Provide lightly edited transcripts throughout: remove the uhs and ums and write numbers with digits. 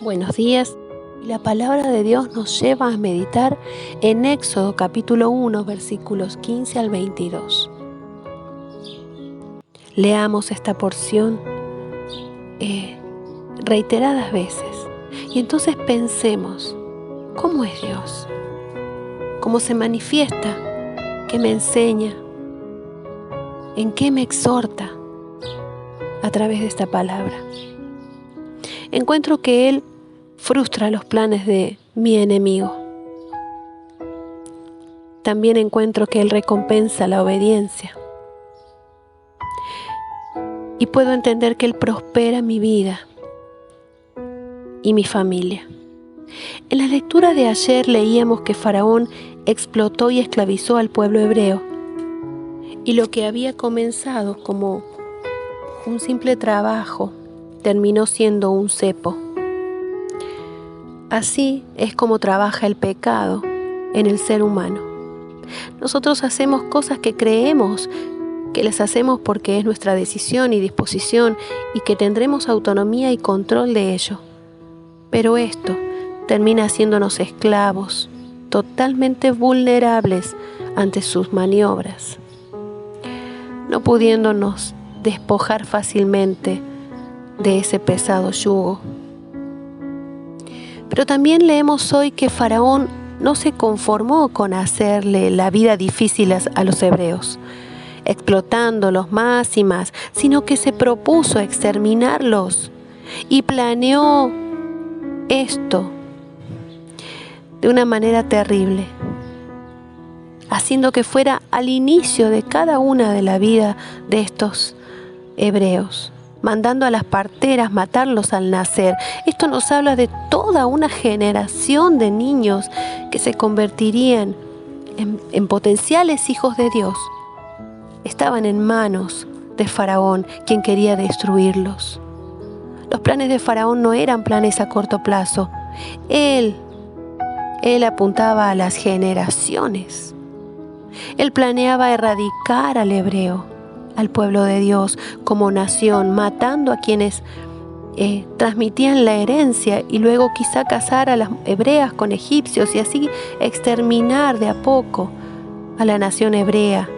Buenos días. La palabra de Dios nos lleva a meditar en Éxodo capítulo 1, versículos 15 al 22. Leamos esta porción reiteradas veces y entonces pensemos, ¿cómo es Dios? ¿Cómo se manifiesta? ¿Qué me enseña? ¿En qué me exhorta a través de esta palabra? Encuentro que Él frustra los planes de mi enemigo. También encuentro que Él recompensa la obediencia. Y puedo entender que Él prospera mi vida y mi familia. En la lectura de ayer leíamos que Faraón explotó y esclavizó al pueblo hebreo. Y lo que había comenzado como un simple trabajo terminó siendo un cepo. Así es como trabaja el pecado en el ser humano. Nosotros hacemos cosas que creemos que las hacemos porque es nuestra decisión y disposición y que tendremos autonomía y control de ello. Pero esto termina haciéndonos esclavos, totalmente vulnerables ante sus maniobras, no pudiéndonos despojar fácilmente de ese pesado yugo. Pero también leemos hoy que Faraón no se conformó con hacerle la vida difícil a los hebreos, explotándolos más y más, sino que se propuso exterminarlos y planeó esto de una manera terrible, haciendo que fuera al inicio de cada una de la vida de estos hebreos, mandando a las parteras matarlos al nacer. Esto nos habla de toda una generación de niños que se convertirían en potenciales hijos de Dios. Estaban en manos de Faraón, quien quería destruirlos. Los planes de Faraón no eran planes a corto plazo. Él apuntaba a las generaciones. Él planeaba erradicar al hebreo, al pueblo de Dios como nación, matando a quienes transmitían la herencia y luego quizá casar a las hebreas con egipcios y así exterminar de a poco a la nación hebrea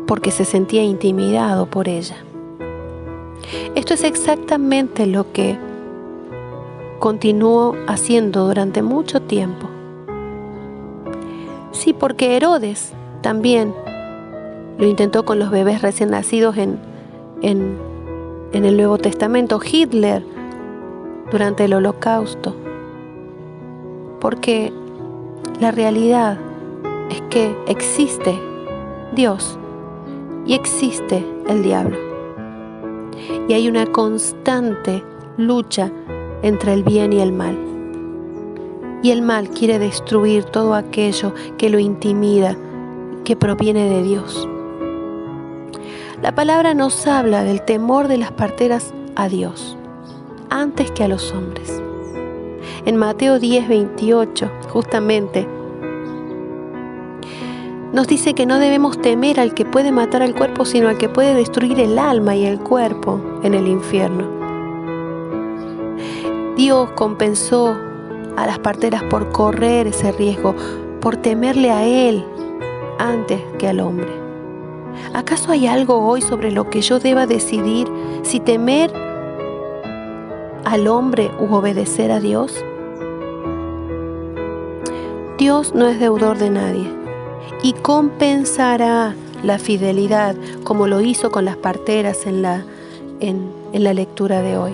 porque se sentía intimidado por ella. Esto es exactamente lo que continuó haciendo durante mucho tiempo. Sí, porque Herodes también lo intentó con los bebés recién nacidos en el Nuevo Testamento. Hitler durante el Holocausto. Porque la realidad es que existe Dios y existe el diablo. Y hay una constante lucha entre el bien y el mal. Y el mal quiere destruir todo aquello que lo intimida, que proviene de Dios. La palabra nos habla del temor de las parteras a Dios, antes que a los hombres. En Mateo 10:28, justamente, nos dice que no debemos temer al que puede matar al cuerpo, sino al que puede destruir el alma y el cuerpo en el infierno. Dios compensó a las parteras por correr ese riesgo, por temerle a Él antes que al hombre. ¿Acaso hay algo hoy sobre lo que yo deba decidir si temer al hombre u obedecer a Dios? Dios no es deudor de nadie y compensará la fidelidad como lo hizo con las parteras en la lectura de hoy.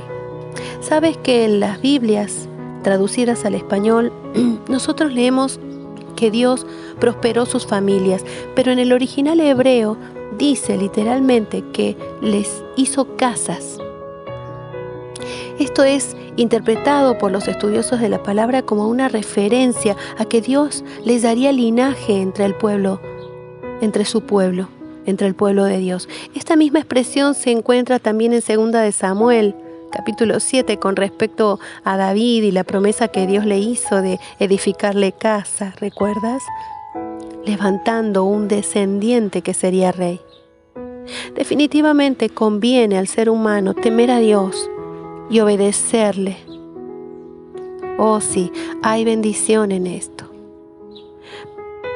¿Sabes que en las Biblias traducidas al español nosotros leemos que Dios prosperó sus familias, pero en el original hebreo dice literalmente que les hizo casas? Esto es interpretado por los estudiosos de la palabra como una referencia a que Dios les daría linaje entre el pueblo, entre su pueblo, entre el pueblo de Dios. Esta misma expresión se encuentra también en 2 de Samuel, capítulo 7, con respecto a David y la promesa que Dios le hizo de edificarle casa, ¿recuerdas? Levantando un descendiente que sería rey. Definitivamente conviene al ser humano temer a Dios y obedecerle. Oh sí, hay bendición en esto.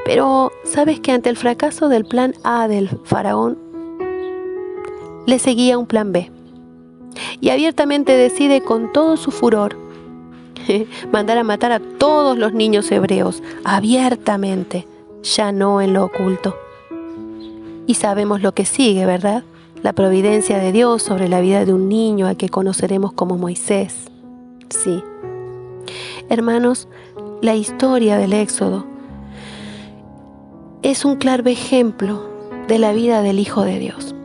Pero, ¿sabes que ante el fracaso del plan A del faraón, le seguía un plan B? Y abiertamente decide con todo su furor mandar a matar a todos los niños hebreos, abiertamente, ya no en lo oculto. Y sabemos lo que sigue, ¿verdad? La providencia de Dios sobre la vida de un niño al que conoceremos como Moisés. Sí. Hermanos, la historia del Éxodo es un claro ejemplo de la vida del Hijo de Dios,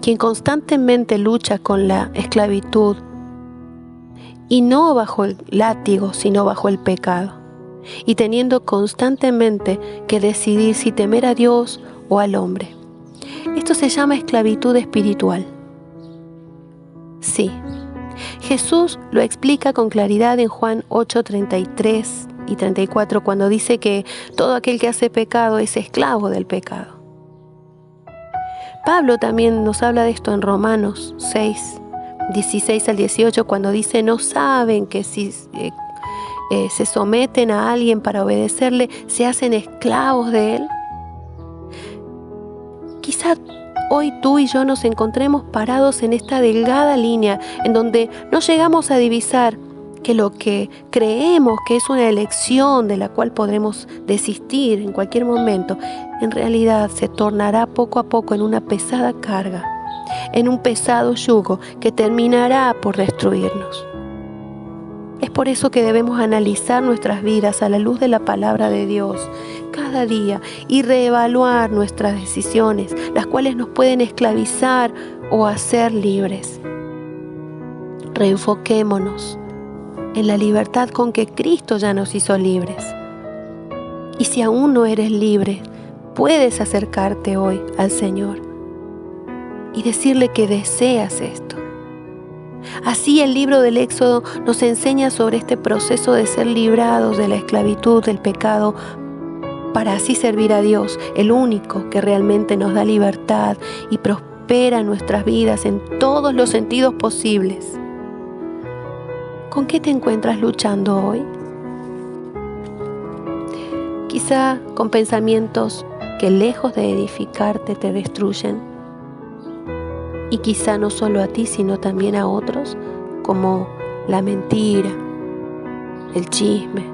quien constantemente lucha con la esclavitud, y no bajo el látigo, sino bajo el pecado, y teniendo constantemente que decidir si temer a Dios o al hombre. Esto se llama esclavitud espiritual. Sí, Jesús lo explica con claridad en Juan 8:33 y 34, cuando dice que todo aquel que hace pecado es esclavo del pecado. Pablo también nos habla de esto en Romanos 6:16 al 18, cuando dice: no saben que si se someten a alguien para obedecerle, se hacen esclavos de él. Quizá hoy tú y yo nos encontremos parados en esta delgada línea en donde no llegamos a divisar que lo que creemos que es una elección de la cual podremos desistir en cualquier momento, en realidad se tornará poco a poco en una pesada carga, en un pesado yugo que terminará por destruirnos. Es por eso que debemos analizar nuestras vidas a la luz de la palabra de Dios cada día y reevaluar nuestras decisiones, las cuales nos pueden esclavizar o hacer libres. Reenfoquémonos en la libertad con que Cristo ya nos hizo libres. Y si aún no eres libre, puedes acercarte hoy al Señor y decirle que deseas esto. Así el libro del Éxodo nos enseña sobre este proceso de ser librados de la esclavitud del pecado para así servir a Dios, el único que realmente nos da libertad y prospera nuestras vidas en todos los sentidos posibles. ¿Con qué te encuentras luchando hoy? Quizá con pensamientos que lejos de edificarte te destruyen. Y quizá no solo a ti, sino también a otros, como la mentira, el chisme,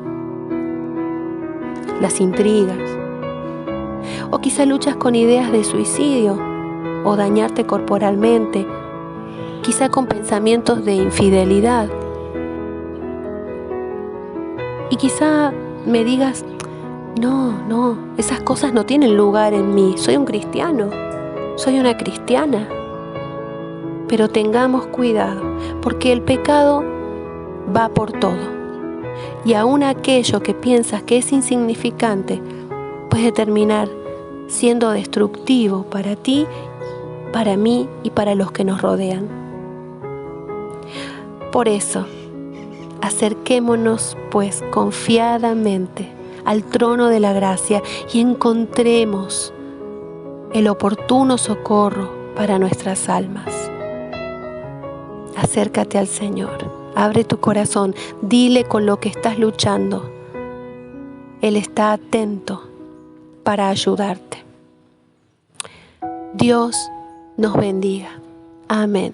las intrigas. O quizá luchas con ideas de suicidio o dañarte corporalmente, quizá con pensamientos de infidelidad. Y quizá me digas: no, esas cosas no tienen lugar en mí, soy un cristiano, soy una cristiana. Pero tengamos cuidado, porque el pecado va por todo. Y aún aquello que piensas que es insignificante puede terminar siendo destructivo para ti, para mí y para los que nos rodean. Por eso, acerquémonos pues confiadamente al trono de la gracia y encontremos el oportuno socorro para nuestras almas. Acércate al Señor, abre tu corazón, dile con lo que estás luchando. Él está atento para ayudarte. Dios nos bendiga. Amén.